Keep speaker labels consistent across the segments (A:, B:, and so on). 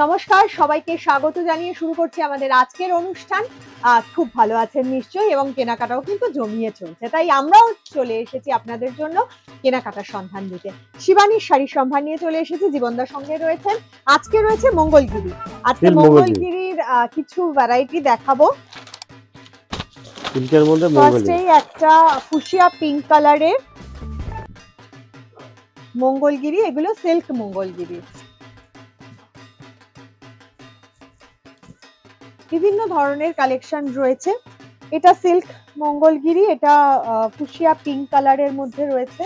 A: নমস্কার, সবাইকে স্বাগত জানিয়ে শুরু করছি আমাদের আজকের অনুষ্ঠান। খুব ভালো আছেন নিশ্চয়ই এবং কেনাকাটাও কিন্তু জমিয়ে চলছে। তাই আমরাও চলে এসেছি আপনাদের জন্য কেনাকাটার সন্ধান দিতে। শিবানীর শাড়ির সম্ভার নিয়ে চলে এসেছি। জীবনদার সঙ্গে রয়েছেন। আজকে রয়েছে মঙ্গলগিরি। আজকে মঙ্গলগিরির কিছু ভ্যারাইটি দেখাবো।
B: সিল্কের মধ্যে
A: ফার্স্টেই একটা ফুশিয়া পিঙ্ক কালারের মঙ্গলগিরি, এগুলো সিল্ক মঙ্গলগিরি। বিভিন্ন ধরনের কালেকশন রয়েছে। এটা সিল্ক মঙ্গলগিরি, এটা ফুশিয়া পিঙ্ক কালারের মধ্যে রয়েছে।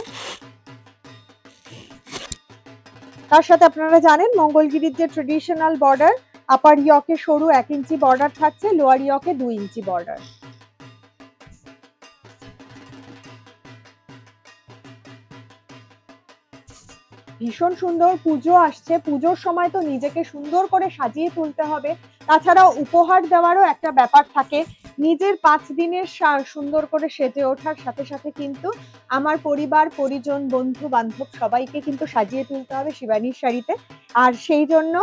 A: তার সাথে আপনারা জানেন মঙ্গলগিরির যে ট্রেডিশনাল বর্ডার, আপার ইয়কে সরু 1 ইঞ্চি বর্ডার থাকছে, লোয়ার ইয়কে 2 ইঞ্চি বর্ডার। ভীষণ সুন্দর। পুজো আসছে, পুজোর সময় তো নিজেকে সুন্দর করে সাজিয়ে তুলতে হবে। তাছাড়াও উপহার দেওয়ারও একটা ব্যাপার থাকে। নিজের 5 দিনের সুন্দর করে সেজে ওঠার সাথে সাথে কিন্তু আমার পরিবার পরিজন বন্ধু বান্ধব সবাইকে কিন্তু সাজিয়ে তুলতে হবে শিবানীর শাড়িতে। আর সেই জন্য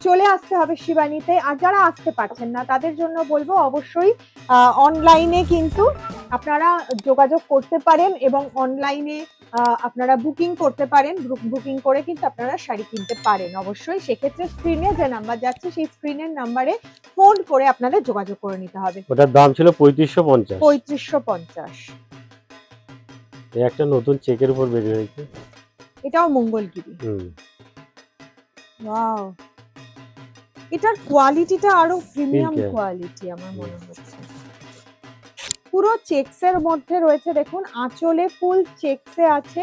A: চলে আসতে হবে শিবানীতে। আর যারা আসতে পারছেন না তাদের জন্য বলবো অবশ্যই অনলাইনে কিন্তু আপনারা যোগাযোগ করতে পারেন এবং অনলাইনে আপনারা বুকিং করতে পারেন। বুকিং করে কিন্তু আপনারা শাড়ি কিনতে পারেন। অবশ্যই সেক্ষেত্রে স্ক্রিনে যে নাম্বার যাচ্ছে সেই স্ক্রিনের নাম্বারে ফোন করে আপনাদের যোগাযোগ করে নিতে হবে।
B: ওটার দাম ছিল 3550।
A: 3550।
B: এই একটা নতুন চেকের উপর বেরিয়ে হয়েছে।
A: এটাও মঙ্গলগিরি। ওয়াও, এটার কোয়ালিটিটা আরো প্রিমিয়াম কোয়ালিটি আমার মনে হচ্ছে। পুরো চেকসের মধ্যে রয়েছে, দেখুন আঁচলে ফুল চেকসে আছে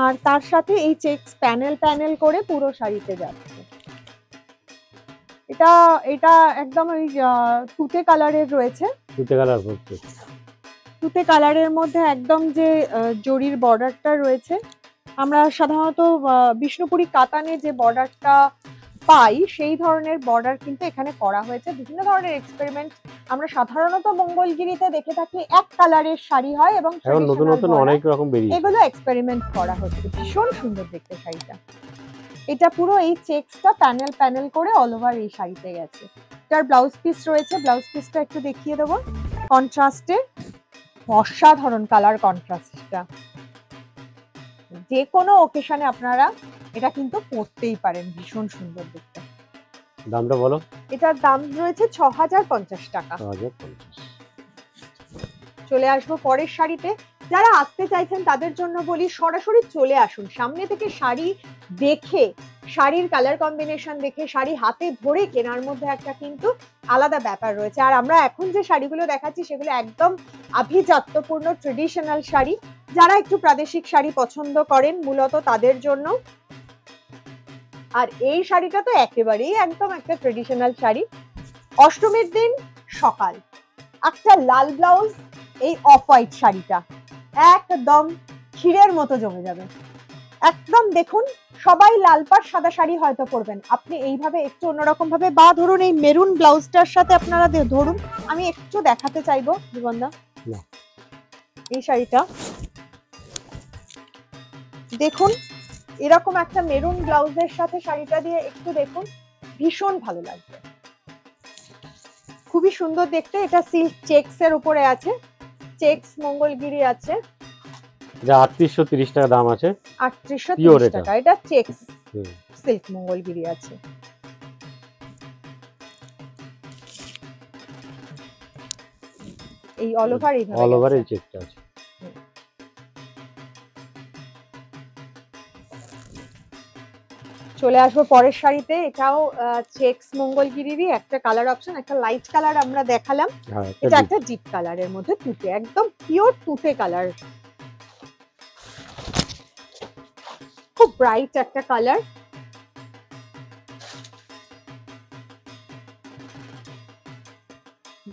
A: আর তার সাথে এই চেকস প্যানেল প্যানেল করে পুরো শাড়িতে যাচ্ছে। এটা এটা একদম ওই তুতে কালারের রয়েছে।
B: তুতে কালার হচ্ছে,
A: তুতে কালারের মধ্যে একদম যে জরির বর্ডারটা রয়েছে, আমরা সাধারণত বিষ্ণুপুরি কাতানে যে বর্ডারটা পাই সেই ধরনের বর্ডার কিন্তু এখানে করা হয়েছে। বিভিন্ন ধরনের এক্সপেরিমেন্ট আমরা সাধারণত মঙ্গলগিরিতে দেখে থাকি, এক কালারের শাড়ি হয় এবং
B: নতুন নতুন অনেক রকম বেরিয়েছে।
A: এগুলো এক্সপেরিমেন্ট করা হচ্ছে। ভীষণ সুন্দর দেখতে শাড়িটা। এটা পুরো এই চেকসটা প্যানেল প্যানেল করে অল ওভার এই শাড়িতে গেছে। এটার ব্লাউজ পিস রয়েছে, ব্লাউজ পিসটা একটু দেখিয়ে দেবো। কন্ট্রাস্টে অসাধারণ কালার কন্ট্রাস্টটা। যে কোনো ওকেশনে আপনারা এটা কিন্তু পরতেই পারেন। ভীষণ সুন্দর দেখতে।
B: দামটা বলো।
A: এটার দাম রয়েছে 6050 টাকা। চলে আসবো পরের শাড়িতে। যারা আসতে চাইছেন তাদের জন্য বলি সরাসরি চলে আসুন। সামনে থেকে শাড়ি দেখে, শাড়ির কালার কম্বিনেশন দেখে, শাড়ি হাতে ধরে কেনার মধ্যে একটা কিন্তু আলাদা ব্যাপার রয়েছে। আর আমরা এখন যে শাড়িগুলো দেখাচ্ছি সেগুলো একদম আভিজাত্যপূর্ণ ট্রেডিশনাল শাড়ি। যারা একটু প্রাদেশিক শাড়ি পছন্দ করেন মূলত তাদের জন্য। আর এই শাড়িটা তো একেবারেই একদম একটা ট্রেডিশনাল শাড়ি। অষ্টমীর দিন সকাল একটা লাল ব্লাউজ, এই অফ হোয়াইট শাড়িটা একদম ক্ষীরের মতো জমে যাবে। একদম দেখুন, সবাই লাল পাড় সাদা শাড়ি হয়তো পরবেন, আপনি এইভাবে একটু অন্যরকম ভাবে, বা ধরুন এই মেরুন ব্লাউজটার সাথে আপনারা ধরুন, আমি একটু দেখাতে চাইবো জীবনদা এই শাড়িটা দেখুন। এরকম একটা মেরুন ব্লাউজের সাথে শাড়িটা দিয়ে একটু দেখুন, ভীষণ ভালো লাগবে, খুবই সুন্দর দেখতে। এটা সিল্ক চেকস এর উপরে আছে, চেকস মঙ্গলগিরি আছে।
B: এটা 3830 টাকা দাম আছে।
A: 3830 টাকা। এটা চেকস সিল্ক মঙ্গলগিরি আছে। এই অল ওভার এইভাবে
B: অল ওভার এই চেকটা আছে।
A: চলে আসবো পরের শাড়িতে। এটাও চেকস মঙ্গলগিরিরই একটা কালার অপশন। একটা লাইট কালার আমরা দেখালাম, এটা একটা ডিপ কালারের মধ্যে তুতে, একদম পিওর তুতে কালার, খুব ব্রাইট একটা কালার।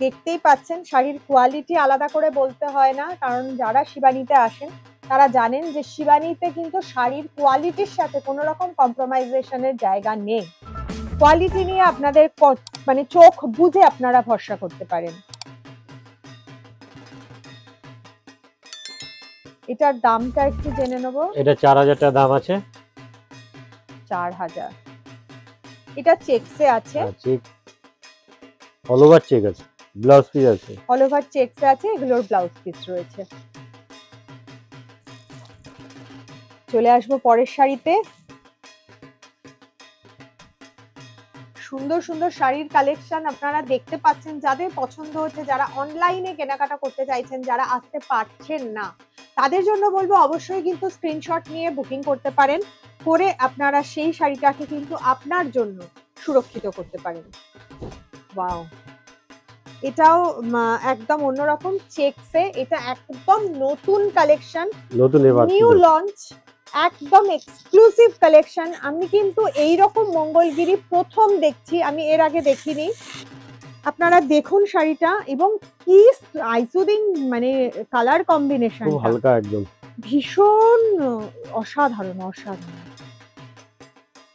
A: দেখতেই পাচ্ছেন শাড়ির কোয়ালিটি আলাদা করে বলতে হয় না, কারণ যারা শিবানীতে আসেন তারা জানেন যে শিবানীতে কিন্তু শাড়ির কোয়ালিটির সাথে কোনো রকম কম্প্রোমাইজেশনের জায়গা নেই। কোয়ালিটি নিয়ে আপনাদের মানে চোখ বুঝে আপনারা ভরসা করতে পারেন। এটার দামটা একটু জেনে নেব।
B: এটা 4000 টাকা দাম আছে।
A: 4000। এটা চেকসে আছে,
B: চেক অল ওভার চেক আছে, ব্লাউজ পিস আছে।
A: অল ওভার চেকসে আছে, এগুলোর ব্লাউজ পিস রয়েছে। চলে আসবো পরের শাড়িতে। সুন্দর সুন্দর শাড়ির কালেকশন আপনারা দেখতে পাচ্ছেন, যাদের পছন্দ হচ্ছে, যারা অনলাইনে কেনাকাটা করতে চাইছেন, যারা আসতে পারছেন না, তাদের জন্য বলবো অবশ্যই কিন্তু স্ক্রিনশট নিয়ে বুকিং করতে পারেন, করে আপনারা সেই শাড়িটাকে কিন্তু আপনার জন্য সুরক্ষিত করতে পারেন। ওয়াও, এটাও একদম অন্যরকম চেকসে, এটা একদম নতুন কালেকশন,
B: নতুন এবার
A: নিউ লঞ্চ, একদম এক্সক্লুসিভ কালেকশন। আমি কিন্তু এইরকম মঙ্গলগিরি প্রথম দেখছি, আমি এর আগে দেখিনি। আপনারা দেখুন শাড়িটা, এবং কি আইসুদিং মানে কালার কম্বিনেশন,
B: খুব হালকা একদম,
A: ভীষণ অসাধারণ অসাধারণ।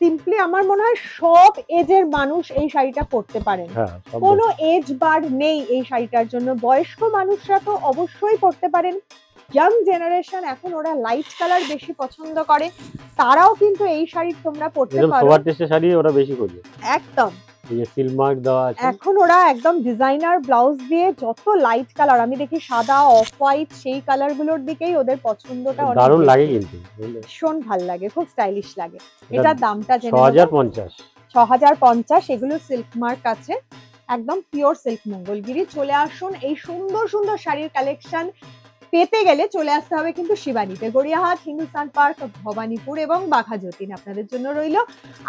A: সিম্পলি আমার মনে হয় সব এজের মানুষ এই শাড়িটা পরতে পারেন, কোনো এজ বার নেই এই শাড়িটার জন্য। বয়স্ক মানুষরা তো অবশ্যই পরতে পারেন, ইয়াং জেনারেশন এখন ওরা লাইট কালার বেশি পছন্দ করে, তারাও কিন্তু এই শাড়ি তোমরা পরতে পারো।
B: সবার টেস্টে শাড়ি ওরা বেশি করে,
A: একদম।
B: এই যে সিল মার্ক দেওয়া আছে, এখন
A: ওরা একদম ডিজাইনার ব্লাউজ দিয়ে যত লাইট কালার আমি দেখি, সাদা, অফ হোয়াইট, সেই কালার গুলোর দিকেই ওদের পছন্দটা অনেক
B: দারুণ লাগে, কিন্তু
A: ভীষণ ভালো লাগে, খুব স্টাইলিশ লাগে। এটার দামটা জেনে
B: 6050,
A: 6050। এগুলো সিল্ক মার্ক আছে, একদম পিওর সিল্ক মঙ্গলগিরি। চলে আসুন, এই সুন্দর সুন্দর শাড়ির কালেকশন পেতে গেলে চলে আসতে হবে কিন্তু শিবানীতে, গড়িয়াহাট, হিন্দুস্তান পার্ক, ভবানীপুর এবং বাঘা যতীন আপনাদের জন্য রইল।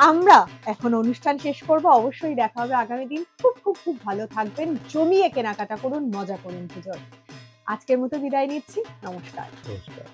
A: আমরা এখন অনুষ্ঠান শেষ করব, অবশ্যই দেখা হবে আগামী দিন। খুব খুব খুব ভালো থাকবেন, জমিয়ে কেনাকাটা করুন, মজা করুন পুজোর। আজকের মতো বিদায় নিচ্ছি, নমস্কার।
B: নমস্কার।